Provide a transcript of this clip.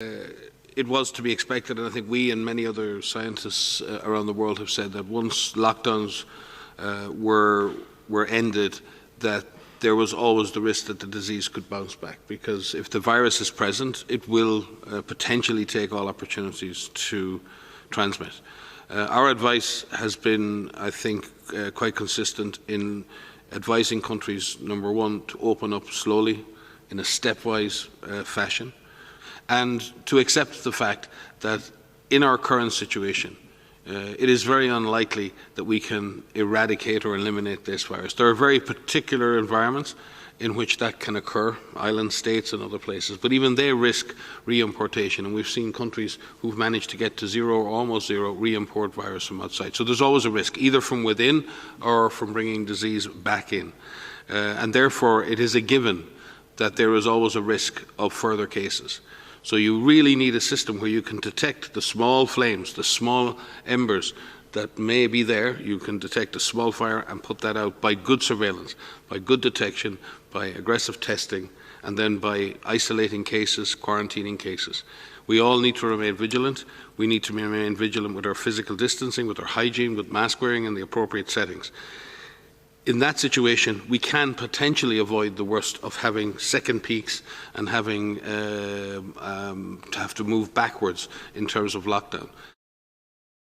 It was to be expected, and I think we and many other scientists around the world have said that once lockdowns were ended, that there was always the risk that the disease could bounce back, because if the virus is present, it will potentially take all opportunities to transmit. Our advice has been, I think, quite consistent in advising countries, number one, to open up slowly in a stepwise fashion, and to accept the fact that in our current situation, it is very unlikely that we can eradicate or eliminate this virus. There are very particular environments in which that can occur, island states and other places, but even they risk re-importation, and we've seen countries who've managed to get to zero or almost zero re-import virus from outside. So there's always a risk, either from within or from bringing disease back in. And therefore, it is a given that there is always a risk of further cases. So you really need a system where you can detect the small flames, the small embers that may be there. You can detect a small fire and put that out by good surveillance, by good detection, by aggressive testing, and then by isolating cases, quarantining cases. We all need to remain vigilant. We need to remain vigilant with our physical distancing, with our hygiene, with mask wearing in the appropriate settings. In that situation, we can potentially avoid the worst of having second peaks and having to have to move backwards in terms of lockdown.